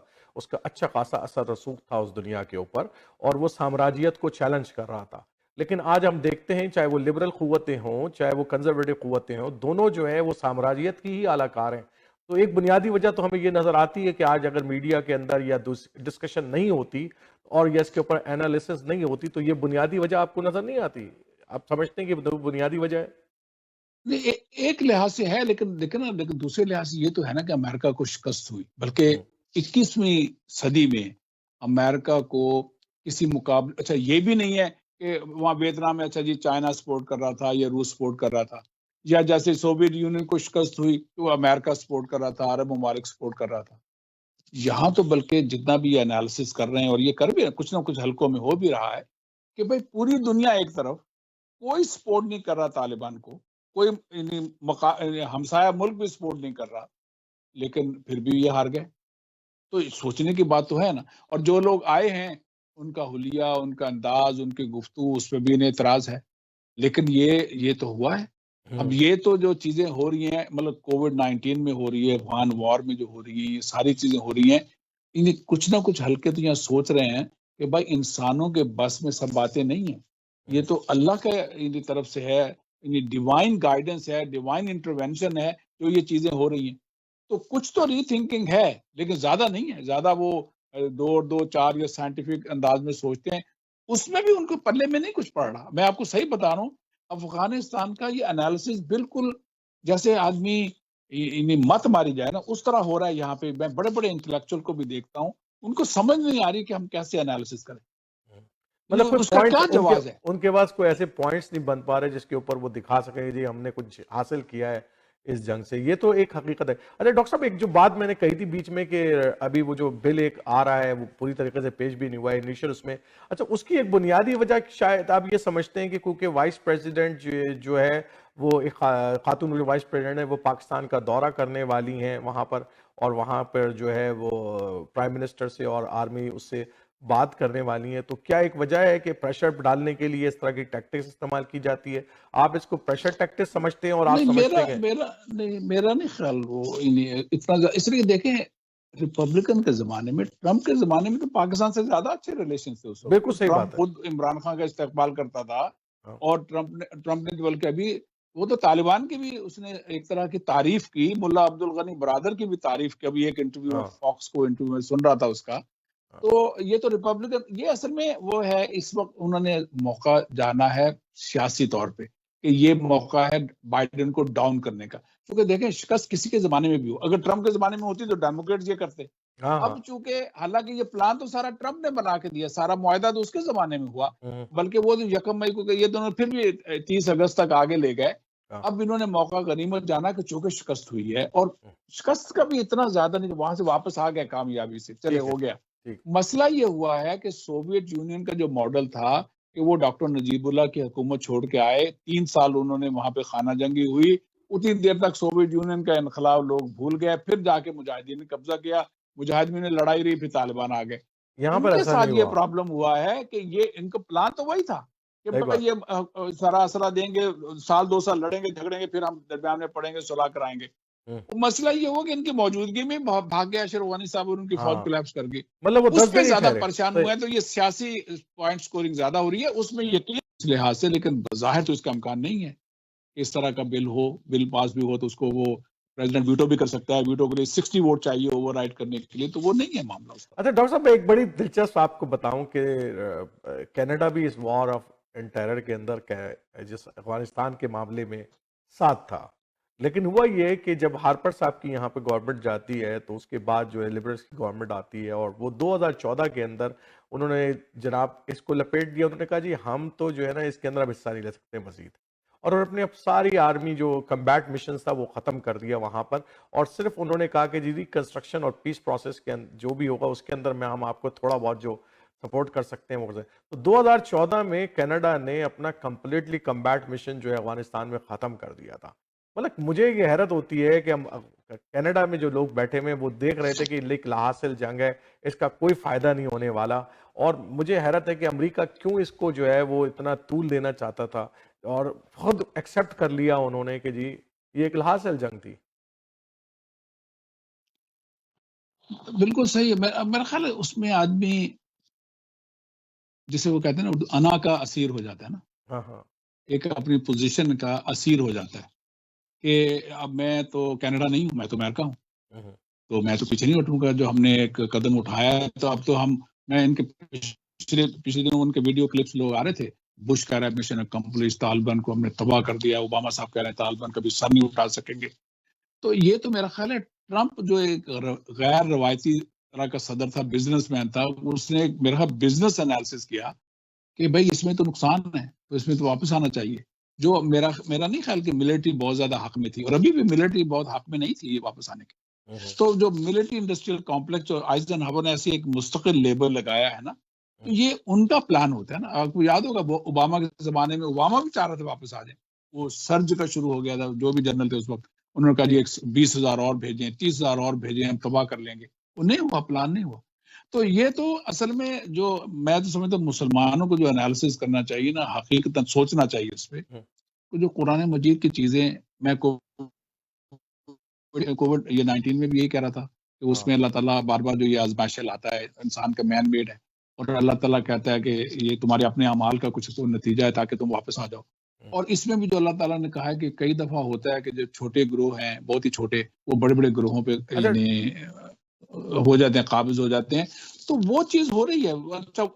اچھا خاصا اثر رسوخ تھا اس دنیا کے اوپر، اور وہ سامراجیت کو چیلنج کر رہا تھا. لیکن آج ہم دیکھتے ہیں چاہے وہ لبرل قوتیں ہوں چاہے وہ کنزرویٹو قوتیں ہوں، دونوں جو ہے وہ سامراجیت کی ہی اعلی کار ہیں. تو ایک بنیادی وجہ تو ہمیں یہ نظر آتی ہے کہ آج اگر میڈیا کے اندر یا ڈسکشن نہیں ہوتی اور یا اس کے اوپر انالیسس نہیں ہوتی تو یہ بنیادی وجہ آپ کو نظر نہیں آتی؟ آپ سمجھتے ہیں کہ بنیادی وجہ ہے؟ نہیں، ایک لحاظ سے ہے، لیکن دوسرے لحاظ سے یہ تو ہے نا کہ امریکہ کو شکست ہوئی. بلکہ 21ویں صدی میں امریکہ کو کسی مقابلے، اچھا یہ بھی نہیں ہے کہ وہاں ویتنام میں اچھا جی چائنا سپورٹ کر رہا تھا یا روس سپورٹ کر رہا تھا، یا جیسے سوویت یونین کو شکست ہوئی تو وہ امریکہ سپورٹ کر رہا تھا، عرب ممالک سپورٹ کر رہا تھا. یہاں تو بلکہ جتنا بھی یہ انالیسس کر رہے ہیں، اور یہ کر بھی کچھ نہ کچھ حلقوں میں ہو بھی رہا ہے، کہ بھئی پوری دنیا ایک طرف، کوئی سپورٹ نہیں کر رہا طالبان کو، کوئی ہمسایہ ملک بھی سپورٹ نہیں کر رہا، لیکن پھر بھی یہ ہار گئے. تو سوچنے کی بات تو ہے نا. اور جو لوگ آئے ہیں ان کا حلیہ، ان کا انداز، ان کی گفتگو، اس پہ بھی انہیں اعتراض ہے. لیکن یہ تو ہوا ہے. اب یہ تو جو چیزیں ہو رہی ہیں، مطلب کووڈ-19 میں ہو رہی ہے، افغان وار میں جو ہو رہی ہیں، یہ ساری چیزیں ہو رہی ہیں، انہیں کچھ نہ کچھ حلقے تو یہاں سوچ رہے ہیں کہ بھائی انسانوں کے بس میں سب باتیں نہیں ہیں. یہ تو اللہ کے طرف سے ہے، ڈیوائن گائیڈنس ہے، ڈیوائن انٹرونشن ہے جو یہ چیزیں ہو رہی ہیں. تو کچھ تو ری تھنکنگ ہے، لیکن زیادہ نہیں ہے. زیادہ وہ 2-4 یا سائنٹیفک انداز میں سوچتے ہیں، اس میں بھی ان کو پلے میں نہیں کچھ پڑ رہا. میں آپ کو صحیح بتا رہا ہوں، افغانستان کا یہ انالیسس بالکل جیسے آدمی مت ماری جائے نا، اس طرح ہو رہا ہے یہاں پہ. میں بڑے بڑے انٹلیکچوئل کو بھی دیکھتا ہوں، ان کو سمجھ نہیں آ رہی کہ ہم کیسے انالیسس کریں. مطلب کوئی اس کا کیا جواز ہے؟ ان کے پاس کوئی ایسے پوائنٹس نہیں بن پا رہے جس کے اوپر وہ دکھا سکیں جی ہم نے کچھ حاصل کیا ہے اس جنگ سے. یہ تو ایک حقیقت ہے. اچھا ڈاکٹر صاحب، ایک جو بات میں نے کہی تھی بیچ میں کہ ابھی وہ جو بل ایک آ رہا ہے وہ پوری طریقے سے پیش بھی نہیں ہوا ہے انیشل اس میں. اچھا اس کی ایک بنیادی وجہ شاید آپ یہ سمجھتے ہیں کہ کیونکہ وائس پریزیڈنٹ جو ہے وہ ایک خاتون جو وائس پریزیڈنٹ ہے وہ پاکستان کا دورہ کرنے والی ہیں وہاں پر، اور وہاں پر جو ہے وہ پرائم منسٹر سے اور آرمی اس سے بات کرنے والی ہیں. تو کیا ایک وجہ ہے کہ پریشر ڈالنے کے لیے اس طرح کی ٹیکٹکس استعمال کی جاتی ہے؟ آپ اس کو پریشر ٹیکٹکس سمجھتے ہیں اور آپ سمجھتے ہیں میرا نہیں خیال وہ اتنا. اس لیے دیکھیں ریپبلکن کے زمانے میں، ٹرمپ کے زمانے میں تو پاکستان سے زیادہ اچھے ریلیشن تھے اس وقت. بالکل صحیح بات ٹرمپ ہے. خود عمران خان کا استقبال کرتا تھا، اور ٹرمپ نے بلکہ ابھی وہ تو طالبان کی بھی اس نے ایک طرح کی تعریف کی, ملا عبد الغنی برادر کی بھی تعریف کی. ابھی ایک انٹرویو میں, ہاں فاکس کو انٹرویو میں سن رہا تھا اس کا. ہاں تو یہ تو ریپبلکن, یہ اصل میں وہ ہے, اس وقت انہوں نے موقع جانا ہے سیاسی طور پہ کہ یہ موقع ہے بائیڈن کو ڈاؤن کرنے کا. کیونکہ دیکھیں شکست کسی کے زمانے میں بھی ہو, اگر ٹرمپ کے زمانے میں ہوتی تو ڈیموکریٹس یہ کرتے. ہاں ہاں اب چونکہ حالانکہ یہ پلان تو سارا ٹرمپ نے بنا کے دیا, سارا معاہدہ تو اس کے زمانے میں ہوا, ہوں، بلکہ وہ 1 مئی کو یہ دونوں پھر بھی 30 اگست تک آگے لے گئے. ہاں اب انہوں نے موقع غنیمت جانا کہ چونکہ شکست ہوئی ہے, اور شکست کا بھی اتنا زیادہ نہیں, وہاں سے واپس آ گئے کامیابی سے, چلے ٹھیک ہے ہو گیا. ٹھیک مسئلہ یہ ہوا ہے کہ سوویت یونین کا جو ماڈل تھا کہ وہ ڈاکٹر نجیب اللہ کی حکومت چھوڑ کے آئے, 3 سال انہوں نے وہاں پہ خانہ جنگی ہوئی, اتنی دیر تک سوویت یونین کا انقلاب لوگ بھول گئے, پھر جا کے مجاہدین نے قبضہ کیا, مجاہدین نے لڑائی رہی, پھر طالبان آ گئے. یہاں ان پر کے ایسا ساتھ نہیں یہ ہوا. پرابلم ہوا ہے کہ یہ ان کا پلان تو وہی تھا کہ صحیح بات. یہ سراسرا دیں گے, 1-2 سال لڑیں گے جھگڑیں گے, پھر ہم درمیان میں پڑیں گے, صلح کرائیں گے. ہوں، مسئلہ یہ ہوا کہ ان کی موجودگی میں بھاگ گیا اشرف غنی صاحب اور ان کی فوج ہاں کولیپس کر گئی. مطلب وہ اس 10 پہ دن ہی زیادہ ٹھہرے. پریشان صحیح. ہوئے ہیں, تو یہ سیاسی پوائنٹ سکورنگ زیادہ ہو رہی ہے اس میں یقین اس لحاظ سے, لیکن بظاہر تو اس کا امکان نہیں ہے کہ اس طرح کا بل پاس بھی ہو تو اس کو وہ پریزیڈنٹ ویٹو بھی کر سکتا ہے. ویٹو کے لیے 60 ووٹ چاہیے اوور رائڈ کرنے کے لیے, تو وہ نہیں ہے معاملہ اس کا. اچھا ڈاکٹر صاحب میں ایک بڑی دلچسپ آپ کو بتاؤں کہ کینیڈا بھی اس وار آف ٹیرر کے اندر جس افغانستان کے معاملے میں ساتھ تھا, لیکن ہوا یہ کہ جب ہارپر صاحب کی یہاں پہ گورنمنٹ جاتی ہے تو اس کے بعد جو ہے لبرلز کی گورنمنٹ آتی ہے, اور وہ 2014 کے اندر انہوں نے جناب اس کو لپیٹ دیا. انہوں نے کہا جی ہم تو جو ہے نا اس کے اندر اب حصہ نہیں لے سکتے مزید, اور اپنے اب ساری آرمی جو کمبیٹ مشنز تھا وہ ختم کر دیا وہاں پر, اور صرف انہوں نے کہا کہ جی ریکنسٹرکشن اور پیس پروسیس کے جو بھی ہوگا اس کے اندر میں ہم آپ کو تھوڑا بہت جو سپورٹ کر سکتے ہیں وہ کریں. تو 2014 میں کینیڈا نے اپنا کمپلیٹلی کمبیٹ مشن جو ہے افغانستان میں ختم کر دیا تھا. مطلب مجھے یہ حیرت ہوتی ہے کہ ہم کینیڈا میں جو لوگ بیٹھے ہوئے وہ دیکھ رہے تھے کہ ایک لاحاصل جنگ ہے, اس کا کوئی فائدہ نہیں ہونے والا, اور مجھے حیرت ہے کہ امریکہ کیوں اس کو جو ہے وہ اتنا طول دینا چاہتا تھا, اور خود ایکسیپٹ کر لیا انہوں نے کہ جی یہ ایک لاحاصل جنگ تھی. بالکل صحیح ہے. میرا خیال ہے اس میں آدمی جسے وہ کہتے ہیں نا انا کا اسیر ہو جاتا ہے نا, ہاں ہاں ایک اپنی پوزیشن کا اسیر ہو جاتا ہے کہ اب میں تو کینیڈا نہیں ہوں, میں تو امریکہ ہوں, ہوں، تو میں تو پیچھے نہیں ہٹوں گا. جو ہم نے ایک قدم اٹھایا ہے تو اب تو میں ان کے پچھلے دنوں ان کے ویڈیو کلپس لوگ آ رہے تھے, بش کہہ رہا ہے مشن اکمپلش, طالبان کو ہم نے تباہ کر دیا, اوباما صاحب کہہ رہے ہیں طالبان کبھی سر نہیں اٹھا سکیں گے. تو یہ تو میرا خیال ہے ٹرمپ جو ایک غیر روایتی طرح کا صدر تھا, بزنس مین تھا, اس نے میرا بزنس انالیسس کیا کہ بھائی اس میں تو نقصان ہے, تو اس میں تو واپس آنا چاہیے. جو میرا نہیں خیال کہ ملٹری بہت زیادہ حق میں تھی, اور ابھی بھی ملٹری بہت حق میں نہیں تھی یہ واپس آنے کے. ہوں، تو جو ملٹری انڈسٹریل کمپلیکس اور آئزن ہبر نے ایسی ایک مستقل لیبل لگایا ہے نا, تو یہ ان کا پلان ہوتا ہے نا. آپ کو یاد ہوگا اوباما کے زمانے میں اوباما بھی چاہ رہے تھے واپس آ جائیں, وہ سرج کا شروع ہو گیا تھا, جو بھی جنرل تھے اس وقت انہوں نے کہا جی 20,000 اور بھیجیں, 30,000 اور بھیجیں, ہم تباہ کر لیں گے. وہ نہیں ہوا, پلان نہیں ہوا. تو یہ تو اصل میں جو میں تو سمجھتا ہوں مسلمانوں کو جو انالیسس کرنا چاہیے نا, حقیقتاً سوچنا چاہیے اس پہ, تو جو قرآن مجید کی چیزیں, میں کووڈ یہ 19 میں بھی یہی کہہ رہا تھا کہ اس میں اللہ تعالیٰ بار بار جو یہ آزمائش لاتا ہے انسان کا مین میڈ ہے, اور اللہ تعالیٰ کہتا ہے کہ یہ تمہارے اپنے اعمال کا کچھ تو نتیجہ ہے تاکہ تم واپس آ جاؤ. اور اس میں بھی جو اللہ تعالیٰ نے کہا ہے کہ کئی دفعہ ہوتا ہے کہ جو چھوٹے گروہ ہیں, بہت ہی چھوٹے, وہ بڑے بڑے گروہوں پہ اچھا یعنی ہو جاتے ہیں, قابض ہو جاتے ہیں. تو وہ چیز ہو رہی ہے,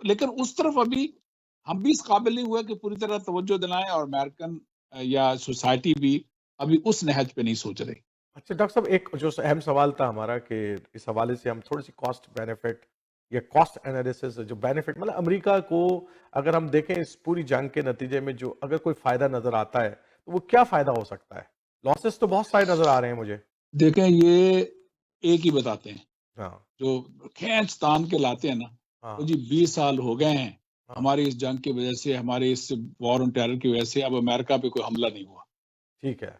لیکن اس طرف ابھی ہم بھی اس قابل نہیں ہوئے کہ پوری طرح توجہ دلائیں, اور امریکن یا سوسائٹی بھی ابھی اس نہج پہ نہیں سوچ رہی. اچھا ڈاکٹر صاحب ایک جو اہم سوال تھا ہمارا کہ اس حوالے سے ہم تھوڑی سی کاسٹ بینیفٹ یا کاسٹ انالیسس جو بینیفٹ, مطلب امریکہ کو اگر ہم دیکھیں اس پوری جنگ کے نتیجے میں جو اگر کوئی فائدہ نظر آتا ہے تو وہ کیا فائدہ ہو سکتا ہے؟ لاسز تو بہت سارے نظر آ رہے ہیں مجھے. دیکھیں یہ ایک ہی بتاتے ہیں, ہاں جو کھینچ تان کے لاتے ہیں نا, ہاں تو جی 20 سال ہو گئے ہیں ہاں ہماری اس جنگ کی وجہ سے, ہمارے اس وار آن ٹیرر کی وجہ سے اب امریکہ پہ کوئی حملہ نہیں ہوا. ٹھیک ہے.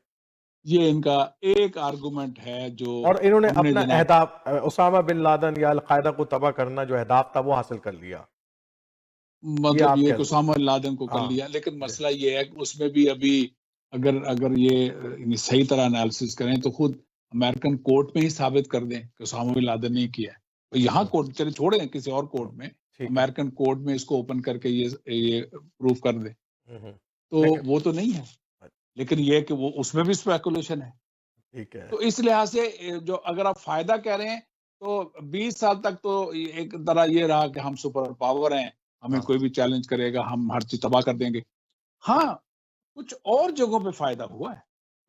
یہ ان کا ایک آرگومنٹ ہے جو اور انہوں نے ہم نے اپنا جناب اہداف اسامہ بن لادن یا القاعدہ کو تباہ کرنا جو اہداف تھا وہ حاصل کر لیا, یہ مطلب آپ یہ کہہ کہ دیں. اسامہ بن لادن کو کر ہاں لیا. لیکن جی مسئلہ یہ ہے کہ اس میں بھی ابھی اگر یہ صحیح طرح انالیسس کریں تو خود امریکن کورٹ میں ہی ثابت کر دیں کہ اسامہ بن لادن نے کیا ہے. تو یہاں کورٹ چلے چھوڑیں کسی اور کورٹ میں, ٹھیک ہے. امریکن کورٹ میں اس کو اوپن کر کے یہ پروف کر دیں, تو لیکن وہ تو نہیں ہے. لیکن یہ کہ وہ اس میں بھی اسپیکولیشن ہے. ٹھیک ہے. تو اس لحاظ سے جو اگر آپ فائدہ کہہ رہے ہیں تو 20 سال تک تو ایک طرح یہ رہا کہ ہم سپر پاور ہیں, ہمیں ہاں. کوئی بھی چیلنج کرے گا ہم ہر چیز تباہ کر دیں گے. ہاں کچھ اور جگہوں پہ فائدہ ہوا ہے.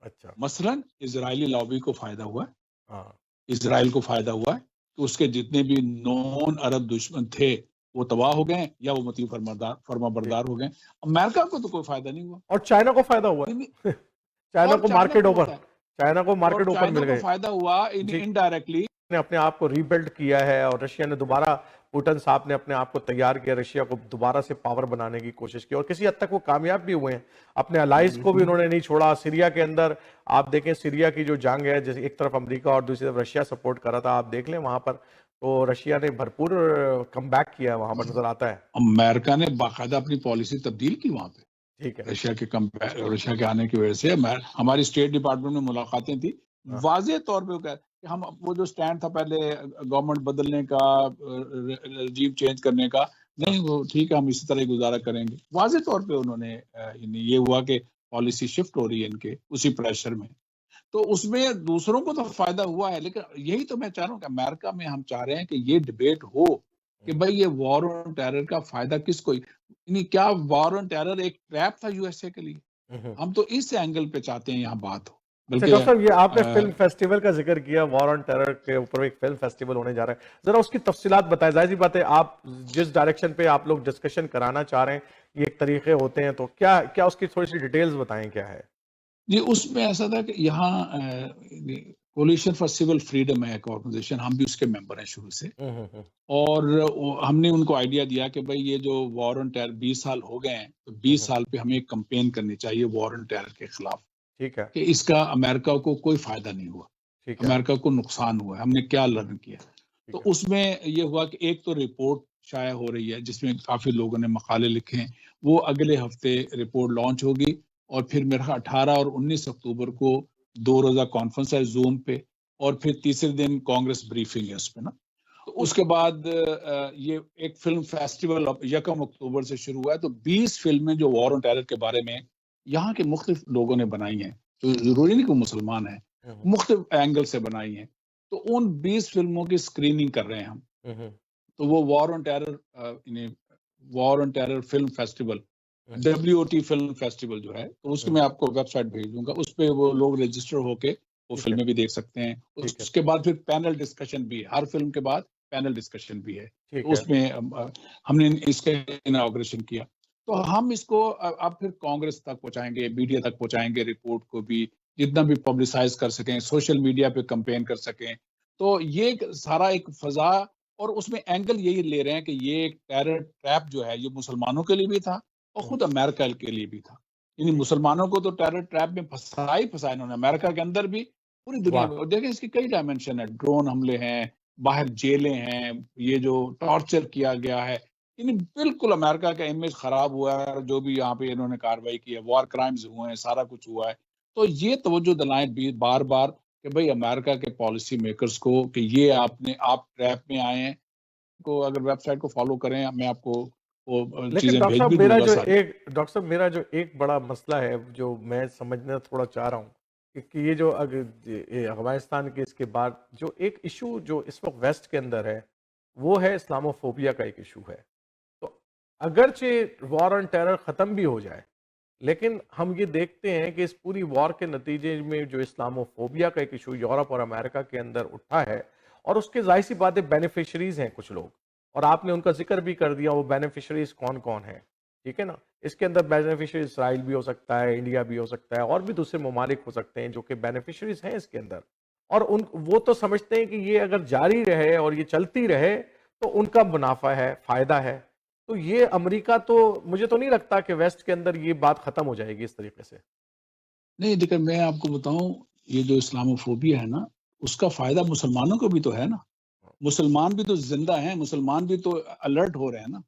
اچھا. مثلاً اسرائیلی لابی کو فائدہ ہوا ہے, ہاں. اسرائیل کو فائدہ ہوا ہے کہ اس کے جتنے بھی نون عرب دشمن تھے وہ تباہ ہو گئے یا وہ مطیع فرما ٹھیک. بردار ہو گئے. امریکہ کو تو کوئی فائدہ نہیں ہوا. اور چائنا کو فائدہ ہوا ہے. چائنا اور کو چائنا مارکیٹ کو اوپر ہوتا ہے, چائنا کو اور مارکیٹ اوپر چائنا مل کو گئے. فائدہ ہوا جی. انڈائریکٹلی. نے اپنے آپ کو ری بلڈ کیا ہے اور رشیا نے دوبارہ, پوٹن صاحب نے اپنے آپ کو تیار کیا, رشیا کو دوبارہ سے پاور بنانے کی کوشش کی اور کسی حد تک وہ کامیاب بھی ہوئے ہیں. اپنے الائز کو بھی انہوں نے نہیں چھوڑا. سیریا کے اندر آپ دیکھیں, سیریا کی جو جنگ ہے, جیسے ایک طرف امریکہ اور دوسری طرف رشیا سپورٹ کر رہا تھا, آپ دیکھ لیں وہاں پر تو رشیا نے بھرپور کم بیک کیا, وہاں پر نظر آتا ہے. امریکہ نے باقاعدہ اپنی پالیسی تبدیل کی وہاں پہ. ٹھیک ہے. رشیا کے آنے کی وجہ سے ہماری اسٹیٹ ڈپارٹمنٹ میں ملاقاتیں تھی, واضح طور پہ کہ ہم وہ جو سٹینڈ تھا پہلے گورنمنٹ بدلنے کا, رجیم چینج کرنے کا, نہیں وہ ٹھیک ہے ہم اسی طرح ہی گزارا کریں گے. واضح طور پہ انہوں نے یہ ہوا کہ پالیسی شفٹ ہو رہی ہے ان کے اسی پریشر میں. تو اس میں دوسروں کو تو فائدہ ہوا ہے, لیکن یہی تو میں چاہ رہا ہوں کہ امریکہ میں ہم چاہ رہے ہیں کہ یہ ڈبیٹ ہو کہ بھئی یہ وار آن ٹیرر کا فائدہ کس کو, یعنی کیا وار آن ٹیرر ایک ٹریپ تھا یو ایس اے کے لیے. ہم تو اس اینگل پہ چاہتے ہیں یہاں بات ہو. اچھا ڈاکٹر صاحب, یہ آپ نے فلم فیسٹیول کا ذکر کیا, وار آن ٹیرر کے اوپر ایک فلم فیسٹیول ہونے جا رہا ہے, ذرا اس کی تفصیلات بتائیں. ظاہر سی بات ہے آپ جس ڈائریکشن پہ آپ لوگ ڈسکشن کرانا چاہ رہے ہیں, یہ ایک طریقے ہوتے ہیں, تو کیا اس کی تھوڑی سی ڈیٹیلز بتائیں کیا ہے. جی اس میں ایسا تھا کہ یہاں کولیشن فار سول فریڈم ہے ایک آرگنائزیشن, ہم بھی اس کے ممبر ہیں شروع سے, اور ہم نے ان کو آئیڈیا دیا کہ بھئی یہ جو وار آن ٹیرر 20 سال ہو گئے ہیں, تو 20 سال پہ ہمیں ایک کمپین کرنی چاہیے وار آن ٹیرر کے خلاف. ٹھیک ہے. کہ اس کا امریکہ کو کوئی فائدہ نہیں ہوا, ٹھیک ہے. امریکہ کو نقصان ہوا ہے, ہم نے کیا لرن کیا. تو اس میں یہ ہوا کہ ایک تو رپورٹ شائع ہو رہی ہے جس میں کافی لوگوں نے مقالے لکھے ہیں, وہ اگلے ہفتے رپورٹ لانچ ہوگی, اور پھر میرا 18 اور 19 اکتوبر کو 2 روزہ کانفرنس ہے زوم پہ, اور پھر تیسرے دن کانگریس بریفنگ ہے اس پہ نا. تو اس کے بعد یہ ایک فلم فیسٹیول 1 اکتوبر سے شروع ہوا ہے. تو 20 فلمیں جو وار آن ٹیرر کے بارے میں یہاں کے مختلف لوگوں نے بنائی ہیں, تو ضروری نہیں کہ مسلمان ہیں, مختلف اینگل سے بنائی ہیں. تو ان 20 فلموں کی اسکریننگ کر رہے ہیں ہم. تو وہ war on terror film festival, WOT film festival جو ہے, تو اس کی میں آپ کو ویب سائٹ بھیج دوں گا, اس پہ وہ لوگ رجسٹر ہو کے وہ فلمیں بھی دیکھ سکتے ہیں. اس کے بعد پھر پینل ڈسکشن بھی ہے, ہر فلم کے بعد پینل ڈسکشن بھی ہے. تو اس میں ہم نے اس کا اناگوریشن کیا. تو ہم اس کو اب پھر کانگریس تک پہنچائیں گے, میڈیا تک پہنچائیں گے, رپورٹ کو بھی جتنا بھی پبلسائز کر سکیں, سوشل میڈیا پہ کمپین کر سکیں. تو یہ سارا ایک فضا, اور اس میں اینگل یہی لے رہے ہیں کہ یہ ایک ٹیرر ٹریپ جو ہے یہ مسلمانوں کے لیے بھی تھا اور خود امریکہ کے لیے بھی تھا. یعنی مسلمانوں کو تو ٹیرر ٹریپ میں پھنسایا انہوں نے, امریکہ کے اندر بھی, پوری دنیا میں. دیکھیں اس کی کئی ڈائمنشن ہے, ڈرون حملے ہیں, باہر جیلیں ہیں, یہ جو ٹارچر کیا گیا ہے, یعنی بالکل امریکہ کا امیج خراب ہوا ہے. جو بھی یہاں پہ انہوں نے کاروائی کی ہے, وار کرائمز ہوئے ہیں, سارا کچھ ہوا ہے. تو یہ توجہ دلائیں بار بار کہ بھئی امریکہ کے پالیسی میکرز کو کہ یہ آپ ٹریپ میں آئے ہیں. کو اگر ویب سائٹ کو فالو کریں, میں آپ کو وہ لیکن چیزیں ڈاکٹر بھیج صاحب بھی دوں گا ساری. ڈاکٹر صاحب میرا جو ایک بڑا مسئلہ ہے جو میں سمجھنا تھوڑا چاہ رہا ہوں کہ یہ جو افغانستان کے اس کے بعد جو ایک ایشو جو اس وقت ویسٹ کے اندر ہے وہ ہے اسلاموفوبیا کا ایک ایشو ہے. تو اگرچہ وار آن ٹیرر ختم بھی ہو جائے, لیکن ہم یہ دیکھتے ہیں کہ اس پوری وار کے نتیجے میں جو اسلاموفوبیا کا ایک ایشو یورپ اور امریکہ کے اندر اٹھا ہے, اور اس کے ظاہر سی باتیں بینیفیشریز ہیں کچھ لوگ, اور آپ نے ان کا ذکر بھی کر دیا, وہ بینیفیشریز کون کون ہیں, ٹھیک ہے نا. اس کے اندر بینیفیشری اسرائیل بھی ہو سکتا ہے, انڈیا بھی ہو سکتا ہے, اور بھی دوسرے ممالک ہو سکتے ہیں جو کہ بینیفیشریز ہیں اس کے اندر, اور وہ تو سمجھتے ہیں کہ یہ اگر جاری رہے اور یہ چلتی رہے تو ان کا منافع ہے, فائدہ ہے. تو یہ امریکہ تو مجھے تو نہیں لگتا کہ ویسٹ کے اندر یہ بات ختم ہو جائے گی اس طریقے سے. نہیں دیکھیں, میں آپ کو بتاؤں, یہ جو اسلاموفوبیا ہے نا, اس کا فائدہ مسلمانوں کو بھی تو ہے نا. مسلمان بھی تو زندہ ہیں, مسلمان بھی تو الرٹ ہو رہے ہیں نا.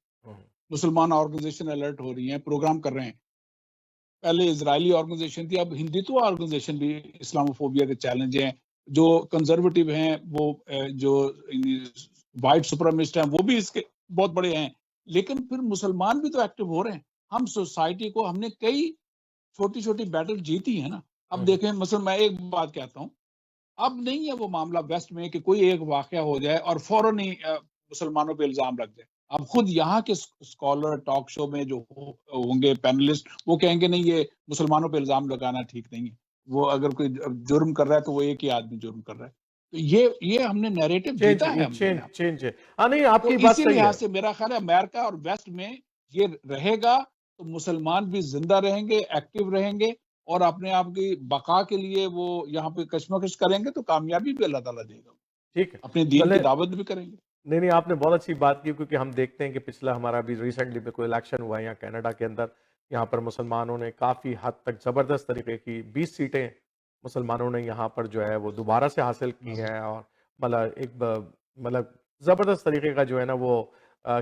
مسلمان آرگنائزیشن الرٹ ہو رہی ہیں, پروگرام کر رہے ہیں. پہلے اسرائیلی آرگنائزیشن تھی, اب ہندوتو آرگنائزیشن بھی اسلاموفوبیا کے چیلنج ہیں. جو کنزرویٹو ہیں, وہ جو وائٹ سپرمسٹ ہیں, وہ بھی اس کے بہت بڑے ہیں. لیکن پھر مسلمان بھی تو ایکٹیو ہو رہے ہیں. ہم سوسائٹی کو, ہم نے کئی چھوٹی چھوٹی بیٹل جیتی ہیں نا. اب دیکھیں مثلا میں ایک بات کہتا ہوں, اب نہیں ہے وہ معاملہ ویسٹ میں کہ کوئی ایک واقعہ ہو جائے اور فوراً ہی مسلمانوں پہ الزام لگ جائے. اب خود یہاں کے اسکالر ٹاک شو میں جو ہوں گے پینلسٹ, وہ کہیں گے نہیں یہ مسلمانوں پہ الزام لگانا ٹھیک نہیں ہے, وہ اگر کوئی جرم کر رہا ہے تو وہ ایک ہی آدمی جرم کر رہا ہے. تو یہ ہم نے نیریٹو چینج جیتا ہے یہ ہم نے یہاں. چینج ہے. ہاں نہیں آپ تو کی بات اسی صحیح ہے. لحاظ سے میرا خیال ہے امریکہ اور ویسٹ میں یہ رہے گا تو مسلمان بھی زندہ رہیں گے, ایکٹیو رہیں گے, اور اپنے آپ کی بقا کے لیے وہ یہاں پہ کشمکش کریں گے تو کامیابی بھی اللہ تعالیٰ دے گا, ٹھیک ہے اپنے دین کی چلیں. دعوت بھی کریں گے. نہیں آپ نے بہت اچھی بات کی, کیونکہ ہم دیکھتے ہیں کہ پچھلا ہمارا بھی ریسنٹلی میں کوئی الیکشن ہوا ہے یہاں کینیڈا کے اندر, یہاں پر مسلمانوں نے کافی حد تک زبردست طریقے کی 20 سیٹیں مسلمانوں نے یہاں پر جو ہے وہ دوبارہ سے حاصل کی ہیں, اور مطلب زبردست طریقے کا جو ہے نا وہ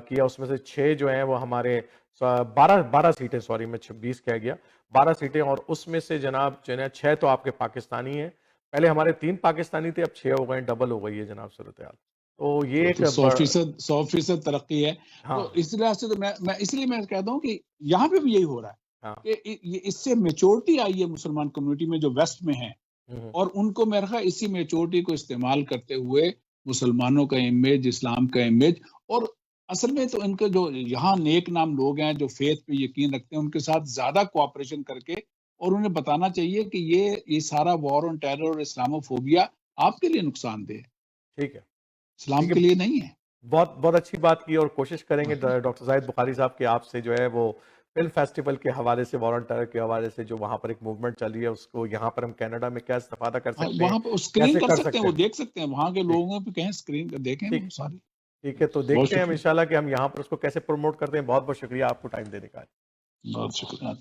کیا. اس میں سے 6 جو ہیں وہ ہمارے 12 سیٹیں, سوری میں 20 کہہ گیا, 12 سیٹیں, اور اس میں سے جناب جو ہے 6 تو آپ کے پاکستانی ہیں. پہلے ہمارے 3 پاکستانی تھے, اب 6 ہو گئے, ڈبل ہو گئی ہے جناب صورتحال. تو یہ ایک 100% ترقی ہے. ہاں تو اس لحاظ سے تو میں اس لیے میں کہتا ہوں کہ یہاں پہ بھی یہی ہو رہا ہے ہاں کہ اس سے میچورٹی آئی ہے مسلمان کمیونٹی میں جو ویسٹ میں ہیں, اور ان کو میرا خیال اسی میچورٹی کو استعمال کرتے ہوئے مسلمانوں کا امیج, اسلام کا امیج, اور اصل میں تو ان کے جو یہاں نیک نام لوگ ہیں جو فیتھ پہ یقین رکھتے ہیں ان کے ساتھ زیادہ کوآپریشن کر کے, اور انہیں بتانا چاہیے کہ یہ سارا وار آن ٹیرر اور اسلاموفوبیا آپ کے لیے نقصان دہ ہے, ٹھیک ہے اسلام ٹھیک ہے. کے لیے نہیں ہے. بہت بہت اچھی بات کی, اور کوشش کریں گے ڈاکٹر زاہد بخاری صاحب کہ آپ سے جو ہے وہ فلم فیسٹیول کے حوالے سے, وار آن ٹیرر کے حوالے سے جو وہاں پر ایک موومنٹ چل رہی ہے, اس کو یہاں پر ہم کینیڈا میں کیا استفادہ کر سکتے ہیں, وہاں پہ اسکرین کیسے کر کر سکتے ہیں, سکتے وہ ہیں. دیکھ سکتے ہیں وہاں کے ٹھیک لوگوں پہ کہیں اسکرین کر دیکھیں ٹھیک وہ ساری. ٹھیک ہے, تو بہت دیکھتے ہیں ہم شکریہ, انشاءاللہ کہ ہم یہاں پر اس کو کیسے پروموٹ کرتے ہیں. بہت بہت شکریہ آپ کو ٹائم دینے کا. بہت شکریہ.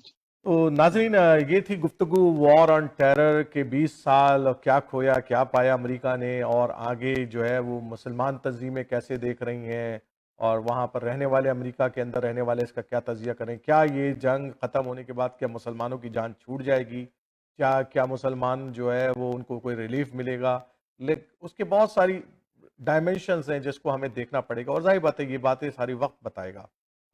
تو ناظرین, یہ تھی گفتگو وار آن ٹیرر کے 20 سال, کیا کھویا کیا پایا امریکہ نے, اور آگے جو ہے وہ مسلمان تنظیمیں کیسے دیکھ رہی ہیں, اور وہاں پر رہنے والے, امریکہ کے اندر رہنے والے اس کا کیا تجزیہ کریں. کیا یہ جنگ ختم ہونے کے بعد کیا مسلمانوں کی جان چھوٹ جائے گی, کیا مسلمان جو ہے وہ ان کو کوئی ریلیف ملے گا. اس کے بہت ساری ڈائمینشنز ہیں جس کو ہمیں دیکھنا پڑے گا, اور ظاہر بات ہے یہ باتیں ساری وقت بتائے گا.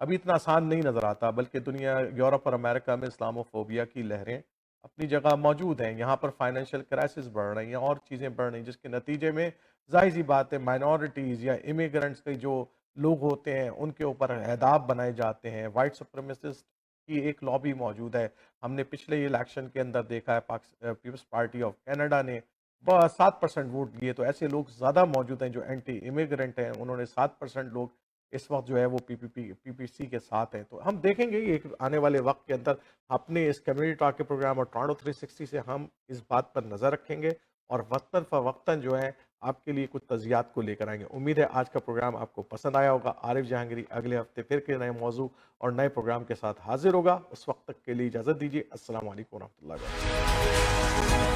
ابھی اتنا آسان نہیں نظر آتا, بلکہ دنیا, یورپ اور امریکہ میں اسلاموفوبیا کی لہریں اپنی جگہ موجود ہیں. یہاں پر فائنینشیل کرائسس بڑھ رہی ہیں, اور چیزیں بڑھ رہی ہیں, جس کے نتیجے میں ظاہر سی بات ہے مائنورٹیز یا امیگرنٹس کے جو لوگ ہوتے ہیں ان کے اوپر اہداف بنائے جاتے ہیں. وائٹ سپریمیسسٹ کی ایک لابی موجود ہے. ہم نے پچھلے الیکشن کے اندر دیکھا ہے, پیپلز پارٹی آف کینیڈا نے 7% ووٹ لیے, تو ایسے لوگ زیادہ موجود ہیں جو اینٹی امیگرنٹ ہیں, انہوں نے 7% لوگ اس وقت جو ہے وہ پی پی سی کے ساتھ ہیں. تو ہم دیکھیں گے ایک آنے والے وقت کے اندر اپنے اس کمیونٹی ٹاک کے پروگرام اور ٹورانٹو 360 سے ہم اس بات پر نظر رکھیں گے, اور وقتاً فوقتاً جو ہے آپ کے لیے کچھ تجزیات کو لے کر آئیں گے. امید ہے آج کا پروگرام آپ کو پسند آیا ہوگا. عارف جہانگیری اگلے ہفتے پھر کے نئے موضوع اور نئے پروگرام کے ساتھ حاضر ہوگا. اس وقت تک کے لیے اجازت دیجیے. السلام علیکم ورحمۃ اللہ وبرکاتہ.